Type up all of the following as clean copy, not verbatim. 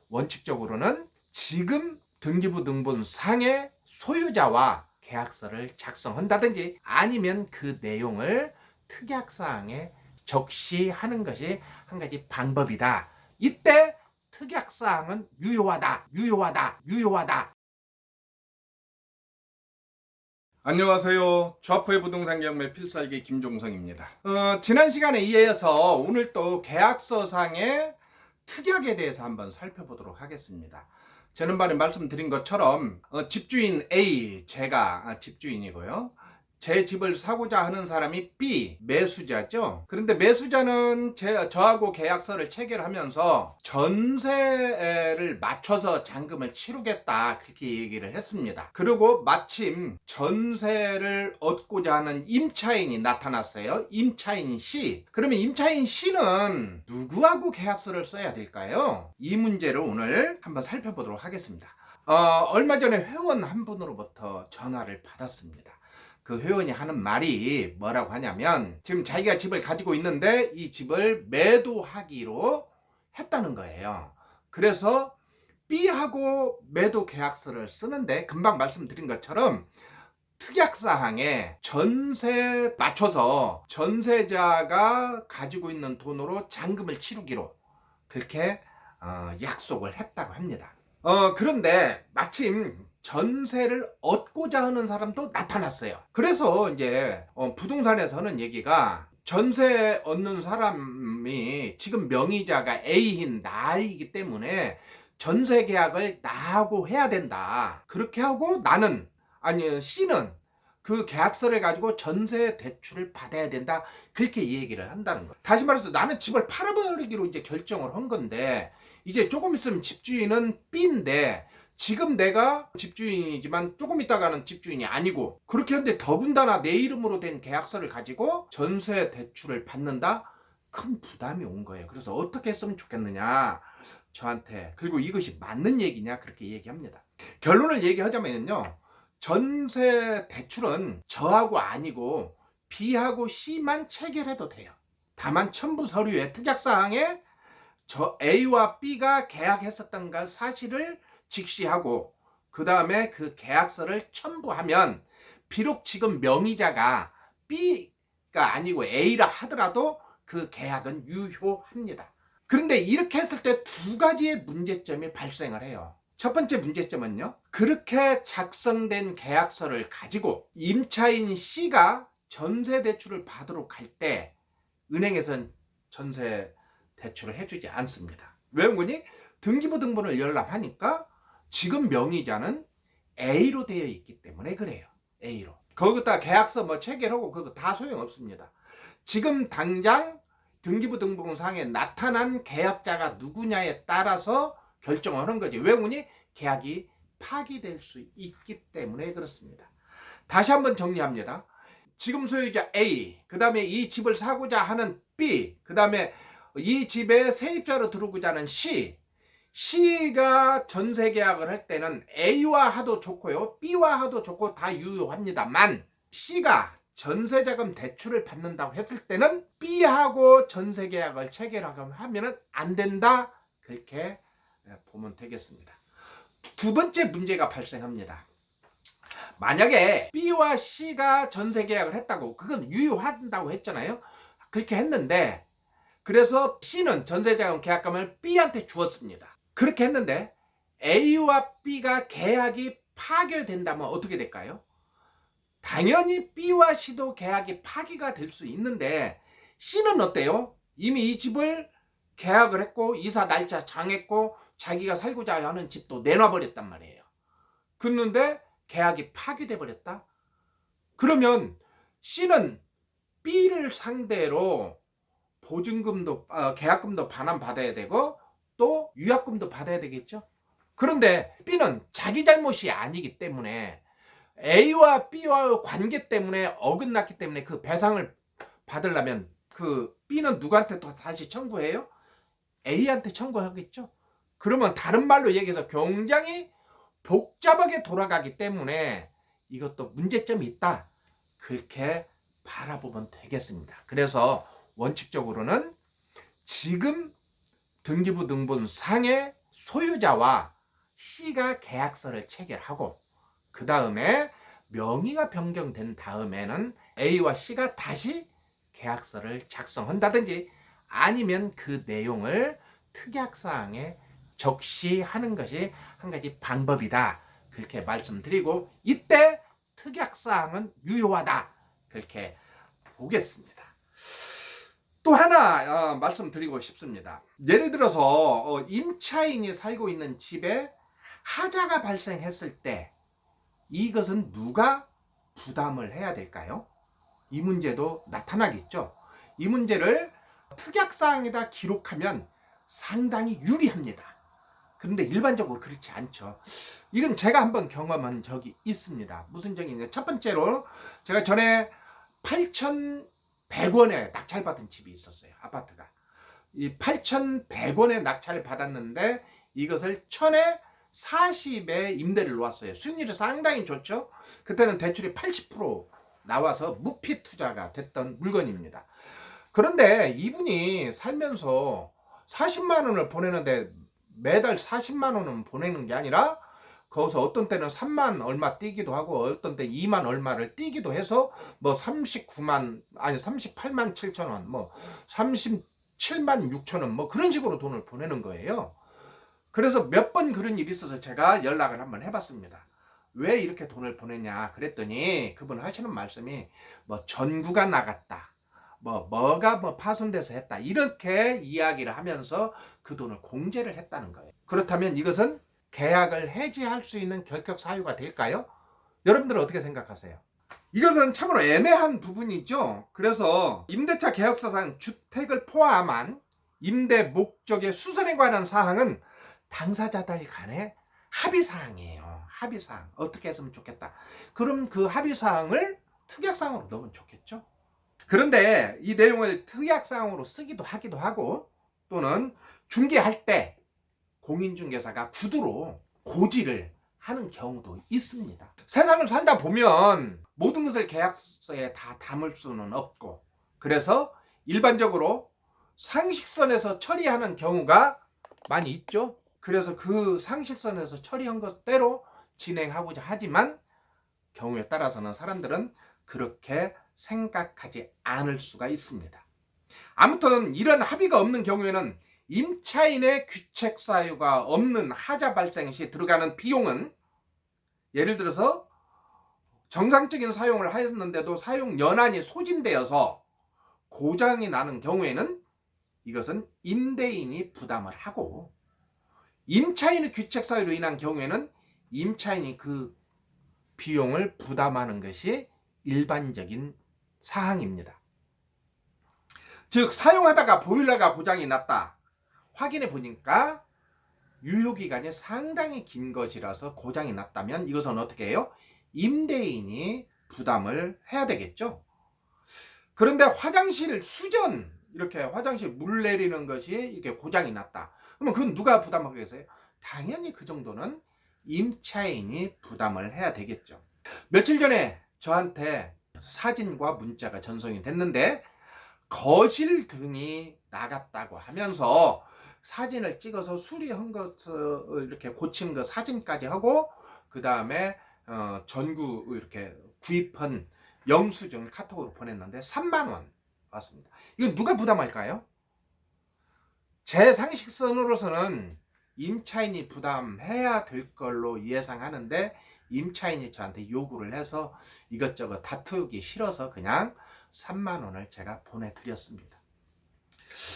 원칙적으로는 지금 등기부 등본상의 소유자와 계약서를 작성한다든지 아니면 그 내용을 특약사항에 적시하는 것이 한 가지 방법이다. 이때 특약사항은 유효하다. 안녕하세요. 좌포의 부동산 경매 필살기 김종성입니다. 지난 시간에 이어서 오늘 또 계약서상의 특약에 대해서 한번 살펴보도록 하겠습니다. 지난번에 말씀드린 것처럼 집주인 A, 제가 집주인이고요. 제 집을 사고자 하는 사람이 B, 매수자죠. 그런데 매수자는 저하고 계약서를 체결하면서 전세를 맞춰서 잔금을 치르겠다, 그렇게 얘기를 했습니다. 그리고 마침 전세를 얻고자 하는 임차인이 나타났어요. 임차인 C. 그러면 임차인 C는 누구하고 계약서를 써야 될까요? 이 문제를 오늘 한번 살펴보도록 하겠습니다. 얼마 전에 회원 한 분으로부터 전화를 받았습니다. 그 회원이 하는 말이 뭐라고 하냐면, 지금 자기가 집을 가지고 있는데 이 집을 매도하기로 했다는 거예요. 그래서 B하고 매도 계약서를 쓰는데, 금방 말씀드린 것처럼 특약사항에 전세 맞춰서 전세자가 가지고 있는 돈으로 잔금을 치르기로 그렇게 약속을 했다고 합니다. 그런데 마침 전세를 얻고자 하는 사람도 나타났어요. 그래서 이제 부동산에서는 얘기가, 전세 얻는 사람이 지금 명의자가 A인 나이기 때문에 전세 계약을 나하고 해야 된다. 그렇게 하고 나는, 아니 C는 그 계약서를 가지고 전세 대출을 받아야 된다. 그렇게 얘기를 한다는 거예요. 다시 말해서 나는 집을 팔아버리기로 이제 결정을 한 건데, 이제 조금 있으면 집주인은 B인데, 지금 내가 집주인이지만 조금 있다가는 집주인이 아니고, 그렇게 하는데 더군다나 내 이름으로 된 계약서를 가지고 전세 대출을 받는다? 큰 부담이 온 거예요. 그래서 어떻게 했으면 좋겠느냐 저한테, 그리고 이것이 맞는 얘기냐 그렇게 얘기합니다. 결론을 얘기하자면요, 전세 대출은 저하고 아니고 B하고 C만 체결해도 돼요. 다만 첨부 서류에 특약사항에 저 A와 B가 계약했었던 그 사실을 직시하고, 그 다음에 그 계약서를 첨부하면 비록 지금 명의자가 B가 아니고 A라 하더라도 그 계약은 유효합니다. 그런데 이렇게 했을 때 두 가지의 문제점이 발생을 해요. 첫 번째 문제점은요, 그렇게 작성된 계약서를 가지고 임차인 C가 전세 대출을 받으러 갈 때 은행에선 전세 대출을 해주지 않습니다. 왜 그러니? 등기부 등본을 열람하니까 지금 명의자는 A로 되어 있기 때문에 그래요. A로. 거기다 계약서 뭐 체결하고 그거 다 소용없습니다. 지금 당장 등기부 등본상에 나타난 계약자가 누구냐에 따라서 결정을 하는 거지. 왜 그러니? 계약이 파기될 수 있기 때문에 그렇습니다. 다시 한번 정리합니다. 지금 소유자 A, 그 다음에 이 집을 사고자 하는 B, 그 다음에 이 집에 세입자로 들어오고자 하는 C. C가 전세 계약을 할 때는 A와 하도 좋고요, B와 하도 좋고 다 유효합니다만, C가 전세자금 대출을 받는다고 했을 때는 B하고 전세 계약을 체결하면 안 된다. 그렇게 보면 되겠습니다. 두 번째 문제가 발생합니다. 만약에 B와 C가 전세 계약을 했다고, 그건 유효한다고 했잖아요. 그렇게 했는데, 그래서 C는 전세자금 계약금을 B한테 주었습니다. 그렇게 했는데 A와 B가 계약이 파기된다면 어떻게 될까요? 당연히 B와 C도 계약이 파기가 될 수 있는데, C는 어때요? 이미 이 집을 계약을 했고 이사 날짜 정했고 자기가 살고자 하는 집도 내놔버렸단 말이에요. 그런데 계약이 파기돼 버렸다? 그러면 C는 B를 상대로 보증금도 계약금도 반환받아야 되고 또 위약금도 받아야 되겠죠. 그런데 B는 자기 잘못이 아니기 때문에 A와 B와의 관계 때문에 어긋났기 때문에 그 배상을 받으려면 그 B는 누구한테 또 다시 청구해요? A한테 청구하겠죠. 그러면 다른 말로 얘기해서 굉장히 복잡하게 돌아가기 때문에 이것도 문제점이 있다. 그렇게 바라보면 되겠습니다. 그래서 원칙적으로는 지금 등기부 등본상의 소유자와 C가 계약서를 체결하고 그 다음에 명의가 변경된 다음에는 A와 C가 다시 계약서를 작성한다든지 아니면 그 내용을 특약사항에 적시하는 것이 한 가지 방법이다. 그렇게 말씀드리고 이때 특약사항은 유효하다. 그렇게 보겠습니다. 또 하나 말씀드리고 싶습니다. 예를 들어서 임차인이 살고 있는 집에 하자가 발생했을 때 이것은 누가 부담을 해야 될까요? 이 문제도 나타나겠죠. 이 문제를 특약사항에다 기록하면 상당히 유리합니다. 그런데 일반적으로 그렇지 않죠. 이건 제가 한번 경험한 적이 있습니다. 무슨 적이냐? 첫 번째로 제가 전에 8,100원에 낙찰받은 집이 있었어요. 아파트가. 이 8,100원에 낙찰을 받았는데 이것을 1,000에 40에 임대를 놓았어요. 수익률이 상당히 좋죠. 그때는 대출이 80% 나와서 무피 투자가 됐던 물건입니다. 그런데 이분이 살면서 40만 원을 보내는데 매달 40만 원은 보내는 게 아니라 거기서 어떤 때는 3만 얼마 띄기도 하고 어떤 때 2만 얼마를 띄기도 해서 뭐 38만 7천 원, 뭐 37만 6천 원 뭐 그런 식으로 돈을 보내는 거예요. 그래서 몇 번 그런 일이 있어서 제가 연락을 한번 해봤습니다. 왜 이렇게 돈을 보냈냐 그랬더니 그분 하시는 말씀이 뭐 전구가 나갔다. 뭐가 파손돼서 했다. 이렇게 이야기를 하면서 그 돈을 공제를 했다는 거예요. 그렇다면 이것은 계약을 해지할 수 있는 결격 사유가 될까요? 여러분들은 어떻게 생각하세요? 이것은 참으로 애매한 부분이죠. 그래서 임대차 계약서상 주택을 포함한 임대 목적의 수선에 관한 사항은 당사자들 간의 합의사항이에요. 합의사항. 어떻게 했으면 좋겠다. 그럼 그 합의사항을 특약사항으로 넣으면 좋겠죠. 그런데 이 내용을 특약사항으로 쓰기도 하기도 하고 또는 중개할 때 공인중개사가 구두로 고지를 하는 경우도 있습니다. 세상을 살다 보면 모든 것을 계약서에 다 담을 수는 없고 그래서 일반적으로 상식선에서 처리하는 경우가 많이 있죠. 그래서 그 상식선에서 처리한 것대로 진행하고자 하지만 경우에 따라서는 사람들은 그렇게 생각하지 않을 수가 있습니다. 아무튼 이런 합의가 없는 경우에는 임차인의 규책 사유가 없는 하자 발생 시 들어가는 비용은 예를 들어서 정상적인 사용을 하였는데도 사용 연한이 소진되어서 고장이 나는 경우에는 이것은 임대인이 부담을 하고 임차인의 규책 사유로 인한 경우에는 임차인이 그 비용을 부담하는 것이 일반적인 사항입니다. 즉 사용하다가 보일러가 고장이 났다. 확인해 보니까 유효기간이 상당히 긴 것이라서 고장이 났다면 이것은 어떻게 해요? 임대인이 부담을 해야 되겠죠. 그런데 화장실 수전 이렇게 화장실 물 내리는 것이 이렇게 고장이 났다. 그러면 그건 누가 부담하겠어요? 당연히 그 정도는 임차인이 부담을 해야 되겠죠. 며칠 전에 저한테 사진과 문자가 전송이 됐는데 거실 등이 나갔다고 하면서 사진을 찍어서 수리한 것을 이렇게 고친 거 사진까지 하고 그 다음에 전구 이렇게 구입한 영수증을 카톡으로 보냈는데 3만 원 왔습니다. 이거 누가 부담할까요? 제 상식선으로서는 임차인이 부담해야 될 걸로 예상하는데 임차인이 저한테 요구를 해서 이것저것 다투기 싫어서 그냥 3만 원을 제가 보내드렸습니다.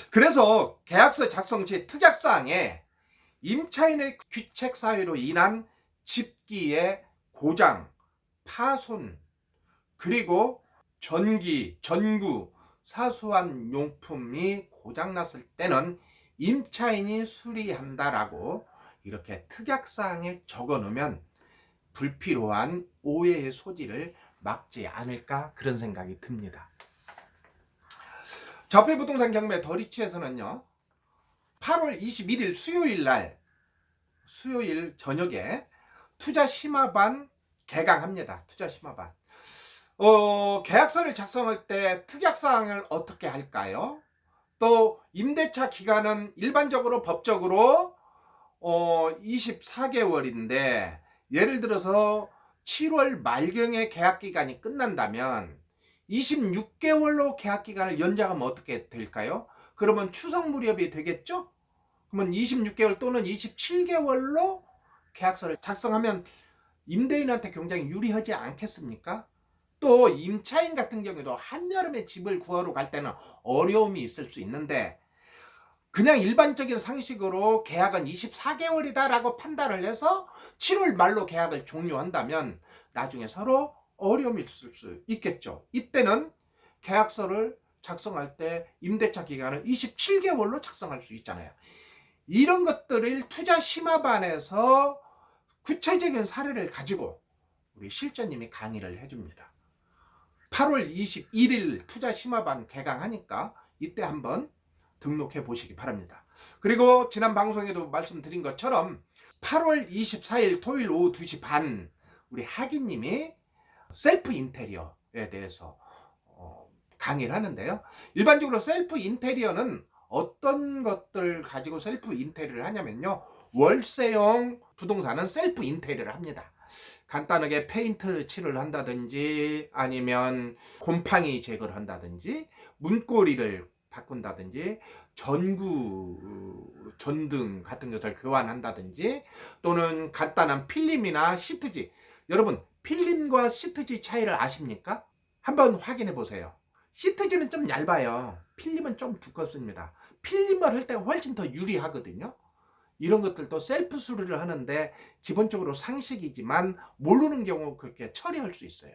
그래서 계약서 작성 시 특약사항에 임차인의 규책 사유로 인한 집기의 고장, 파손, 그리고 전기, 전구, 사소한 용품이 고장났을 때는 임차인이 수리한다라고 이렇게 특약사항에 적어 놓으면 불필요한 오해의 소지를 막지 않을까 그런 생각이 듭니다. 적폐부동산 경매 더리치에서는요 8월 21일 수요일 저녁에 투자심화반 개강합니다. 투자심화반. 계약서를 작성할 때 특약사항을 어떻게 할까요? 또 임대차 기간은 일반적으로 법적으로 24개월인데 예를 들어서 7월 말경에 계약 기간이 끝난다면 26개월로 계약 기간을 연장하면 어떻게 될까요? 그러면 추석 무렵이 되겠죠? 그러면 26개월 또는 27개월로 계약서를 작성하면 임대인한테 굉장히 유리하지 않겠습니까? 또 임차인 같은 경우에도 한여름에 집을 구하러 갈 때는 어려움이 있을 수 있는데 그냥 일반적인 상식으로 계약은 24개월이다 라고 판단을 해서 7월 말로 계약을 종료한다면 나중에 서로 어려움이 있을 수 있겠죠. 이때는 계약서를 작성할 때 임대차 기간을 27개월로 작성할 수 있잖아요. 이런 것들을 투자 심화반에서 구체적인 사례를 가지고 우리 실장님이 강의를 해줍니다. 8월 21일 투자 심화반 개강하니까 이때 한번 등록해 보시기 바랍니다. 그리고 지난 방송에도 말씀드린 것처럼 8월 24일 토요일 오후 2시 반 우리 하기님이 셀프 인테리어에 대해서 강의를 하는데요. 일반적으로 셀프 인테리어는 어떤 것들 가지고 셀프 인테리어를 하냐면요. 월세용 부동산은 셀프 인테리어를 합니다. 간단하게 페인트 칠을 한다든지 아니면 곰팡이 제거를 한다든지 문고리를 바꾼다든지 전등 같은 것을 교환한다든지 또는 간단한 필름이나 시트지. 여러분 필름과 시트지 차이를 아십니까? 한번 확인해 보세요. 시트지는 좀 얇아요. 필름은 좀 두껍습니다. 필름을 할 때가 훨씬 더 유리하거든요. 이런 것들도 셀프 수리를 하는데 기본적으로 상식이지만 모르는 경우 그렇게 처리할 수 있어요.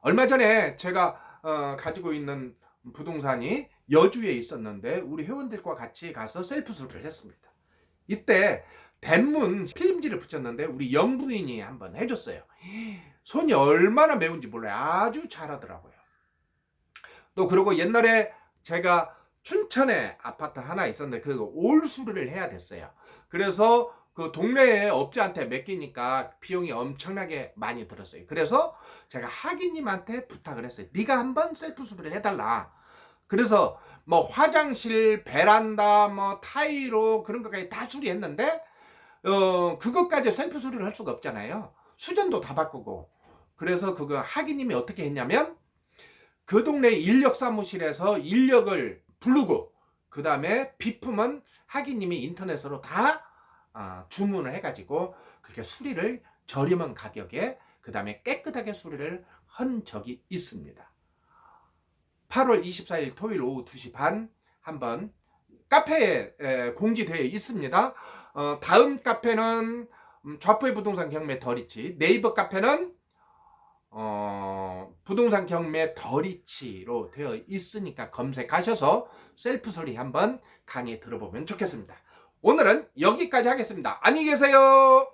얼마 전에 제가 가지고 있는 부동산이 여주에 있었는데 우리 회원들과 같이 가서 셀프 수리를 했습니다. 이때 대문 필름지를 붙였는데 우리 영부인이 한번 해줬어요. 손이 얼마나 매운지 몰라요. 아주 잘하더라고요. 또 그리고 옛날에 제가 춘천에 아파트 하나 있었는데 그 올 수리를 해야 됐어요. 그래서 그 동네에 업자한테 맡기니까 비용이 엄청나게 많이 들었어요. 그래서 제가 하기님한테 부탁을 했어요. 네가 한번 셀프 수리를 해달라. 그래서 뭐 화장실, 베란다, 뭐 타일로 그런 것까지 다 수리했는데 그것까지 셀프 수리를 할 수가 없잖아요. 수전도 다 바꾸고. 그래서 그거 하기님이 어떻게 했냐면 그 동네 인력 사무실에서 인력을 부르고 그 다음에 비품은 하기님이 인터넷으로 다 주문을 해가지고 그렇게 수리를 저렴한 가격에 그 다음에 깨끗하게 수리를 한 적이 있습니다. 8월 24일 토요일 오후 2시 반 한번 카페에 공지되어 있습니다. 다음 카페는 좌포의 부동산 경매 더리치, 네이버 카페는 부동산 경매 더리치로 되어 있으니까 검색하셔서 셀프 수리 한번 강의 들어보면 좋겠습니다. 오늘은 여기까지 하겠습니다. 안녕히 계세요.